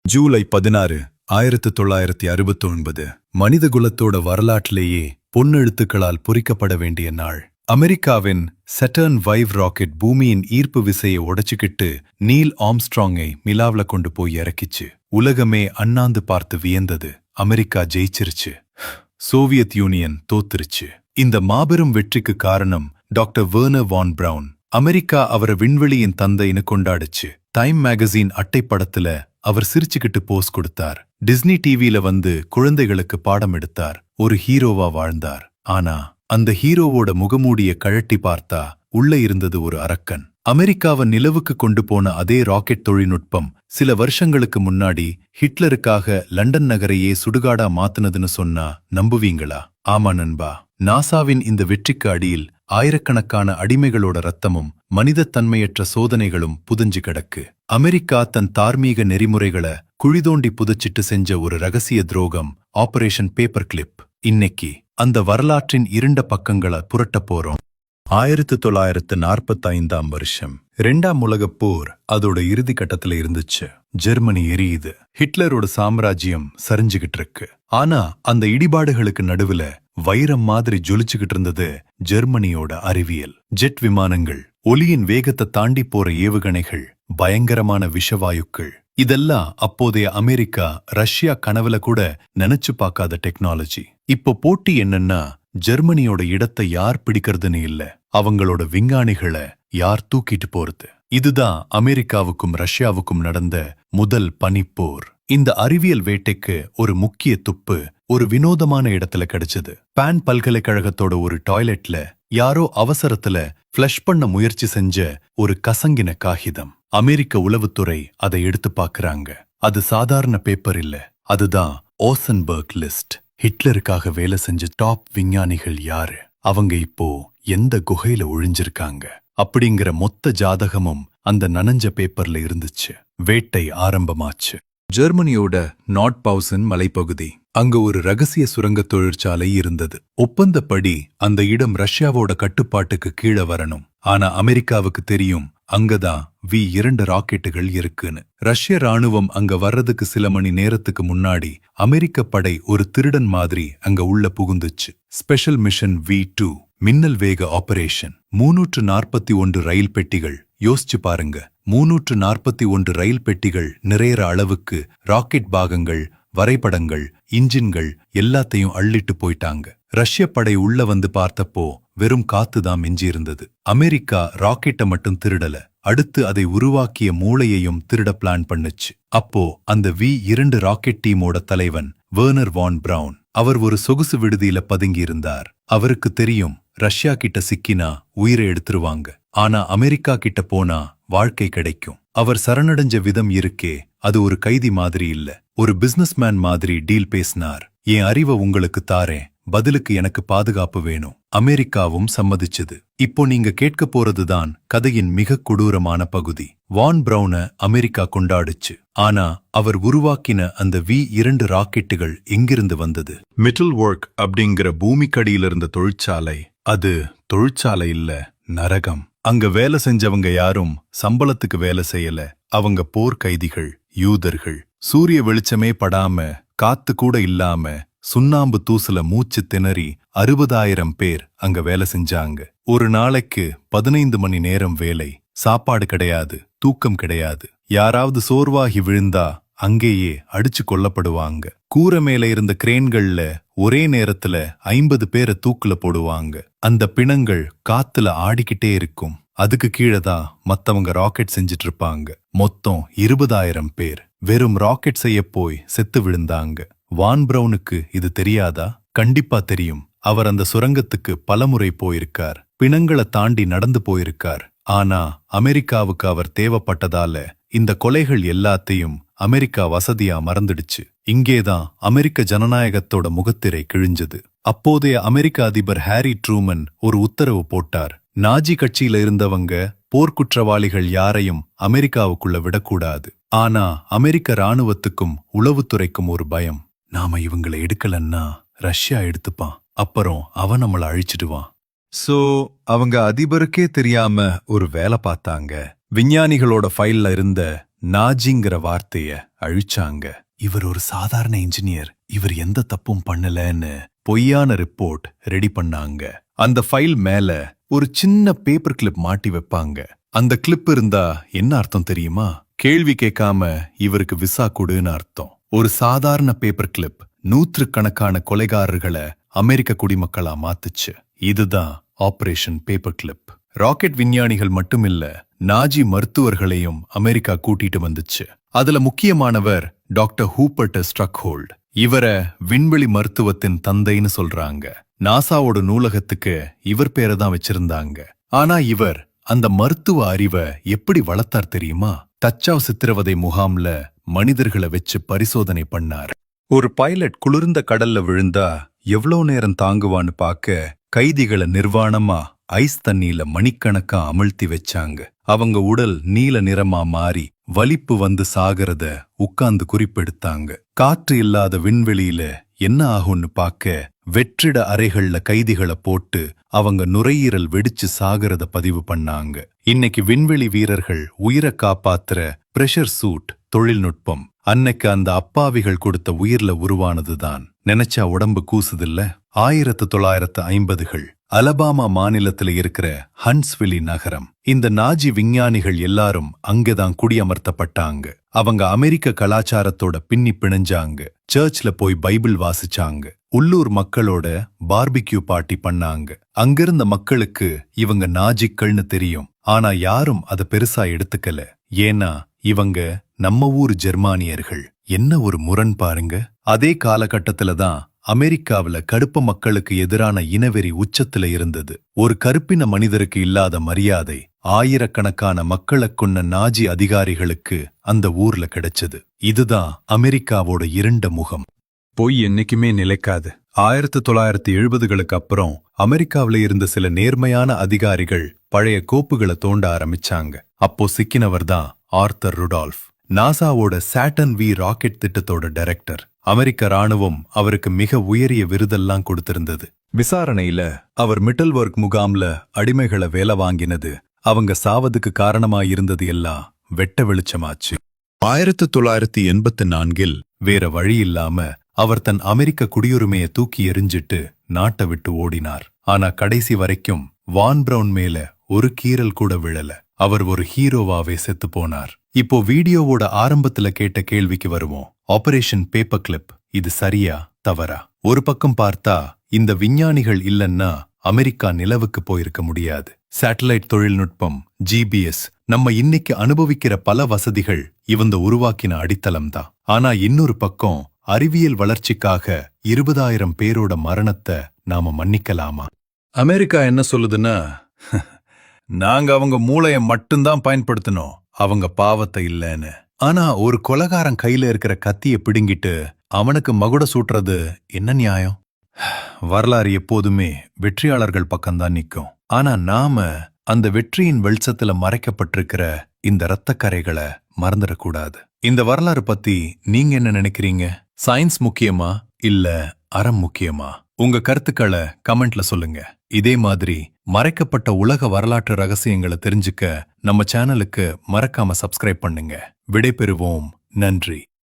ஜூலை 16, 1969 மனிதகுலத்தோட வரலாற்றிலேயே பொன்னெழுத்துக்களால் பொறிக்கப்பட வேண்டிய நாள். அமெரிக்காவின் Saturn V ராக்கெட் பூமியின் ஈர்ப்பு விசையை உடைச்சுக்கிட்டு நீல் ஆம்ஸ்ட்ராங்கை மிலாவ்ல கொண்டு போய் இறக்கிச்சு. உலகமே அண்ணாந்து பார்த்து வியந்தது. அமெரிக்கா ஜெயிச்சிருச்சு, சோவியத் யூனியன் தோத்துருச்சு. இந்த மாபெரும் வெற்றிக்கு காரணம் doctor Wernher von Braun. America அவரை விண்வெளியின் தந்தைன்னு கொண்டாடுச்சு. டைம் மேகசின் அட்டைப்படத்துல அவர் சிரிச்சுக்கிட்டு போஸ் கொடுத்தார். டிஸ்னி டிவியில வந்து குழந்தைகளுக்கு பாடம் எடுத்தார். ஒரு ஹீரோவா வாழ்ந்தார். ஆனா அந்த ஹீரோவோட முகமூடிய கழட்டி பார்த்தா உள்ள இருந்தது ஒரு அரக்கன். அமெரிக்காவை நிலவுக்கு கொண்டு போன அதே ராக்கெட் தொழில்நுட்பம் சில வருஷங்களுக்கு முன்னாடி ஹிட்லருக்காக லண்டன் நகரையே சுடுகாடா மாத்துனதுன்னு சொன்னா நம்புவீங்களா? ஆமா நண்பா, நாசாவின் இந்த வெற்றிக்கு அடியில் ஆயிரக்கணக்கான அடிமைகளோட ரத்தமும் மனிதத்தன்மையற்ற சோதனைகளும் புதஞ்சு கிடக்கு. அமெரிக்கா தன் தார்மீக நெறிமுறைகளை குழிதோண்டி புதைச்சிட்டு செஞ்ச ஒரு ரகசிய துரோகம் ஆபரேஷன் பேப்பர் கிளிப். இன்னைக்கு அந்த வரலாற்றின் இருண்ட பக்கங்களை புரட்ட போறோம். 1945 வருஷம், 2ஆம் உலகப் போர் அதோட இறுதி கட்டத்துல இருந்துச்சு. ஜெர்மனி எரியுது. ஹிட்லரோட சாம்ராஜ்யம் சரிஞ்சுகிட்டு இருக்கு. ஆனா அந்த இடிபாடுகளுக்கு நடுவுல வைரம் மாதிரி ஜொலிச்சுக்கிட்டு இருந்தது ஜெர்மனியோட அறிவியல். ஜெட் விமானங்கள், ஒலியின் வேகத்தை தாண்டி போற ஏவுகணைகள், பயங்கரமான விஷவாயுக்கள். இதெல்லாம் அப்போதைய அமெரிக்கா, ரஷ்யா கனவுல கூட நினைச்சு பார்க்காத டெக்னாலஜி. இப்போ போட்டி என்னன்னா, ஜெர்மனியோட இடத்தை யார் பிடிக்கிறதுன்னு இல்ல, அவங்களோட விஞ்ஞானிகளை யார் தூக்கிட்டு போறது. இதுதான் அமெரிக்காவுக்கும் ரஷ்யாவுக்கும் நடந்த முதல் பனிப்போர். இந்த அறிவியல் வேட்டைக்கு ஒரு முக்கிய துப்பு ஒரு வினோதமான இடத்துல கிடைச்சது. பான் பல்கலைக்கழகத்தோட ஒரு டாய்லெட்ல யாரோ அவசரத்துல ஃபிளஷ் பண்ண முயற்சி செஞ்ச ஒரு கசங்கின காகிதம். அமெரிக்க உளவுத்துறை அதை எடுத்து பார்க்கறாங்க. அது சாதாரண பேப்பர் இல்ல, அதுதான் ஓசன்பர்க் லிஸ்ட். ஹிட்லருக்காக வேலை செஞ்ச டாப் விஞ்ஞானிகள் யாரு, அவங்க இப்போ எந்த குகையில ஒழிஞ்சிருக்காங்க அப்படிங்கிற மொத்த ஜாதகமும் அந்த நனஞ்ச பேப்பர்ல இருந்துச்சு. வேட்டை ஆரம்பமாச்சு. ஜெர்மனியோட நாட்பவுசன் மலைப்பகுதி, அங்க ஒரு ரகசிய சுரங்க தொழிற்சாலை இருந்தது. ஒப்பந்தப்படி அந்த இடம் ரஷ்யாவோட கட்டுப்பாட்டுக்கு கீழே வரணும். ஆனா அமெரிக்காவுக்கு தெரியும் அங்கதான் V2 ராக்கெட்டுகள் இருக்குன்னு. ரஷ்ய ராணுவம் அங்க வர்றதுக்கு சில மணி நேரத்துக்கு முன்னாடி அமெரிக்க படை ஒரு திருடன் மாதிரி அங்க உள்ள புகுந்துச்சு. ஸ்பெஷல் மிஷன் V2 மின்னல் வேக ஆபரேஷன். 341 ரயில் பெட்டிகள். யோசிச்சு பாருங்க, 341 ரயில் பெட்டிகள் நிறையற அளவுக்கு ராக்கெட் பாகங்கள், வரைபடங்கள், இன்ஜின்கள் எல்லாத்தையும் அள்ளிட்டு போயிட்டாங்க. ரஷ்ய படை உள்ள வந்து பார்த்தப்போ வெறும் காத்துதான் மிஞ்சியிருந்தது. அமெரிக்கா ராக்கெட்டை மட்டும் திருடல, அடுத்து அதை உருவாக்கிய மூளையையும் திருட பிளான் பண்ணுச்சு. அப்போ அந்த V2 ராக்கெட் டீமோட தலைவன் வெர்னர் வான் பிரவுன். அவர் ஒரு சொகுசு விடுதியில பதுங்கியிருந்தார். அவருக்கு தெரியும் ரஷ்யா கிட்ட சிக்கினா உயிரை எடுத்துருவாங்க, ஆனா அமெரிக்கா கிட்ட போனா வாழ்க்கை கிடைக்கும். அவர் சரணடைஞ்ச விதம் இருக்கே, அது ஒரு கைதி மாதிரி இல்ல, ஒரு பிசினஸ்மேன் மாதிரி டீல் பேசினார். என் அறிவை உங்களுக்கு தாரேன், பதிலுக்கு எனக்கு பாதுகாப்பு வேணும். அமெரிக்காவும் சம்மதிச்சது. இப்போ நீங்க கேட்க போறதுதான் கதையின் மிக கொடூரமான பகுதி. வான் பிரவுன அமெரிக்கா கொண்டாடுச்சு. ஆனா அவர் உருவாக்கின அந்த V2 ராக்கெட்டுகள் எங்கிருந்து வந்தது? மிடில் ஒர்க் அப்படிங்கிற பூமிக்கடியில இருந்த தொழிற்சாலை. அது தொழிற்சாலை இல்ல, நரகம். அங்க வேலை செஞ்சவங்க யாரும் சம்பளத்துக்கு வேலை செய்யல. அவங்க போர் கைதிகள், யூதர்கள். சூரிய வெளிச்சமே படாம, காத்து கூட இல்லாம, சுண்ணாம்பு தூசுல மூச்சு திணறி 60,000 பேர் அங்க வேலை செஞ்சாங்க. ஒரு நாளைக்கு 15 மணி நேரம் வேலை. சாப்பாடு கிடையாது, தூக்கம் கிடையாது. யாராவது சோர்வாகி விழுந்தா அங்கேயே அடிச்சு கொல்லப்படுவாங்க. கூரை மேல இருந்த கிரேன்கள்ல ஒரே நேரத்துல 50 பேரை தூக்குல போடுவாங்க. அந்த பிணங்கள் காத்துல ஆடிக்கிட்டே இருக்கும். அதுக்கு கீழதான் மத்தவங்க ராக்கெட் செஞ்சிட்டு இருப்பாங்க. மொத்தம் 20,000 பேர் வெறும் ராக்கெட் செய்ய போய் செத்து விழுந்தாங்க. வான் பிரவுனுக்கு இது தெரியாதா? கண்டிப்பா தெரியும். அவர் அந்த சுரங்கத்துக்கு பலமுறை போயிருக்கார். பிணங்களை தாண்டி நடந்து போயிருக்கார். ஆனா அமெரிக்காவுக்கு அவர் தேவைப்பட்டதால இந்த கொலைகள் எல்லாத்தையும் அமெரிக்கா வசதியா மறந்துடுச்சு. இங்கேதான் அமெரிக்க ஜனநாயகத்தோட முகத்திரை கிழிஞ்சது. அப்போதைய அமெரிக்க அதிபர் ஹாரி ட்ரூமன் ஒரு உத்தரவு போட்டார். நாஜி கட்சியில இருந்தவங்க, போர்க்குற்றவாளிகள் யாரையும் அமெரிக்காவுக்குள்ள விடக்கூடாது. ஆனா அமெரிக்க ராணுவத்துக்கும் உளவுத்துறைக்கும் ஒரு பயம். நாம இவங்களை எடுக்கலன்னா ரஷ்யா எடுத்துப்பான், அப்புறம் அவன் நம்மள அழிச்சிடுவான். சோ அவங்க அதிபருக்கே தெரியாம ஒரு வேலை பார்த்தாங்க. விஞ்ஞானிகளோட ஃபைல்ல இருந்த நாஜிங்கிற வார்த்தைய அழிச்சாங்க. இவர் ஒரு சாதாரண இன்ஜினியர், இவர் எந்த தப்பும் பண்ணலன்னு பொய்யான ரிப்போர்ட் ரெடி பண்ணாங்க. அந்த ஃபைல் மேல ஒரு சின்ன பேப்பர் கிளிப் மாட்டி வைப்பாங்க. அந்த கிளிப் இருந்தா என்ன அர்த்தம் தெரியுமா? கேள்வி கேட்காம இவருக்கு விசா கொடுன்னு அர்த்தம். ஒரு சாதாரண பேப்பர் கிளிப் நூற்றுக்கணக்கான கொலைகாரர்களை அமெரிக்க குடிமக்களா மாத்துச்சு. இதுதான் ஆபரேஷன் பேப்பர் கிளிப். ராக்கெட் விஞ்ஞானிகள் மட்டுமில்ல, நாஜி மருத்துவர்களையும் அமெரிக்கா கூட்டிட்டு வந்துச்சு. அதுல முக்கியமானவர் டாக்டர் ஹூப்பர்ட் ஸ்ட்ரக்ஹோல்ட். இவரை விண்வெளி மருத்துவத்தின் தந்தைன்னு சொல்றாங்க. நாசாவோட நூலகத்துக்கு இவர் பேரை தான் வச்சிருந்தாங்க. ஆனா இவர் அந்த மருத்துவ அறிவை எப்படி வளர்த்தார் தெரியுமா? தச்சாவ் சித்திரவதை முகாம்ல மனிதர்களை வச்சு பரிசோதனை பண்ணார். ஒரு பைலட் குளிர்ந்த கடல்ல விழுந்தா எவ்வளோ நேரம் தாங்குவான்னு பார்க்க கைதிகளை நிர்வாணமா ஐஸ் தண்ணியில மணிக்கணக்கா அமிழ்த்தி வச்சாங்க. அவங்க உடல் நீல நிறமா மாறி வலிப்பு வந்து சாகிறத உட்கார்ந்து குறிப்பெடுத்தாங்க. காற்று இல்லாத விண்வெளியில என்ன ஆகும்னு பார்க்க வெற்றிட அறைகள்ல கைதிகளை போட்டு அவங்க நுரையீரல் வெடிச்சு சாகிறத பதிவு பண்ணாங்க. இன்னைக்கு விண்வெளி வீரர்கள் உயிரை காப்பாத்துற பிரஷர் சூட் தொழில்நுட்பம் அன்னைக்கு அந்த அப்பாவிகள் கொடுத்த உயிர்ல உருவானதுதான். நினைச்சா உடம்பு கூசுதில்ல. 1950கள் அலபாமா மாநிலத்துல இருக்கிற ஹன்ஸ்விலி நகரம். இந்த நாஜி விஞ்ஞானிகள் எல்லாரும் அங்கதான் குடியமர்த்தப்பட்டாங்க. அவங்க அமெரிக்க கலாச்சாரத்தோட பின்னி பிணைஞ்சாங்க. சர்ச்ல போய் பைபிள் வாசிச்சாங்க. உள்ளூர் மக்களோட பார்பிக்யூ பார்ட்டி பண்ணாங்க. அங்கிருந்த மக்களுக்கு இவங்க நாஜிக்கள்னு தெரியும். ஆனா யாரும் அத பெருசா எடுத்துக்கல. ஏன்னா இவங்க நம்ம ஊர் ஜெர்மானியர்கள். என்ன ஒரு முரண் பாருங்க. அதே காலகட்டத்துல தான் அமெரிக்காவுல கருப்ப மக்களுக்கு எதிரான இனவெறி உச்சத்துல இருந்தது. ஒரு கருப்பின மனிதருக்கு இல்லாத மரியாதை ஆயிரக்கணக்கான மக்களைக் கொன்ன நாஜி அதிகாரிகளுக்கு அந்த ஊர்ல கிடைச்சது. இதுதான் அமெரிக்காவோட இருண்ட முகம். பொய் என்னைக்குமே நிலைக்காது. 1970களுக்கு அப்புறம் அமெரிக்காவில இருந்த சில நேர்மையான அதிகாரிகள் பழைய கோப்புகளை தோண்ட ஆரம்பிச்சாங்க. அப்போ சிக்கினவர்தான் ஆர்தர் ருடால்ஃப், நாசாவோட சாட்டர்ன் வி ராக்கெட் திட்டத்தோட டைரக்டர். அமெரிக்க ராணுவம் அவருக்கு மிக உயரிய விருதெல்லாம் கொடுத்திருந்தது. விசாரணையில அவர் மிட்டல்வொர்க் முகாம்ல அடிமைகளை வேலை வாங்கினது, அவங்க சாவதுக்கு காரணமாயிருந்தது எல்லாம் வெட்ட வெளிச்சமாச்சு. 1984ல் வேற வழி இல்லாம அவர் தன் அமெரிக்க குடியுரிமையை தூக்கி எறிஞ்சிட்டு நாட்டை விட்டு ஓடினார். ஆனா கடைசி வரைக்கும் வான் பிரவுன் மேல ஒரு கீறல் கூட விழல. அவர் ஒரு ஹீரோவாவே செத்து போனார். இப்போ வீடியோவோட ஆரம்பத்துல கேட்ட கேள்விக்கு வருவோம். ஆபரேஷன் பேப்பர் கிளிப் இது சரியா தவறா? ஒரு பக்கம் பார்த்தா இந்த விஞ்ஞானிகள் இல்லன்னா அமெரிக்கா நிலவுக்கு போயிருக்க முடியாது. சேட்டலைட் தொழில்நுட்பம், ஜிபிஎஸ், நம்ம இன்னைக்கு அனுபவிக்கிற பல வசதிகள் இவங்க உருவாக்கின அடித்தளம் தான். ஆனா இன்னொரு பக்கம் அறிவியல் வளர்ச்சிக்காக 20,000 பேரோட மரணத்தை நாம மன்னிக்கலாமா? அமெரிக்கா என்ன சொல்லுதுன்னா, நாங்க அவங்க மூளைய மட்டும்தான் பயன்படுத்தணும், அவங்க பாவத்தை இல்லைன்னு. ஆனா ஒரு கொலைகாரன் கையில இருக்கிற கத்திய பிடுங்கிட்டு அவனுக்கு மகுட சூட்டுறது என்ன நியாயம்? வரலாறு எப்போதுமே வெற்றியாளர்கள் பக்கம்தான் நிக்கும். ஆனா நாம அந்த வெற்றியின் வெளிச்சத்துல மறைக்கப்பட்டிருக்கிற இந்த இரத்தக்கரைகளை மறந்துடக்கூடாது. இந்த வரலாறு பத்தி நீங்க என்ன நினைக்கிறீங்க? சயின்ஸ் முக்கியமா இல்ல அறம் முக்கியமா? உங்க கருத்துக்களை கமெண்ட்ல சொல்லுங்க. இதே மாதிரி மறைக்கப்பட்ட உலக வரலாற்று ரகசியங்களை தெரிஞ்சுக்க நம்ம சேனலுக்கு மறக்காம சப்ஸ்கிரைப் பண்ணுங்க. விடைபெறுவோம். நன்றி.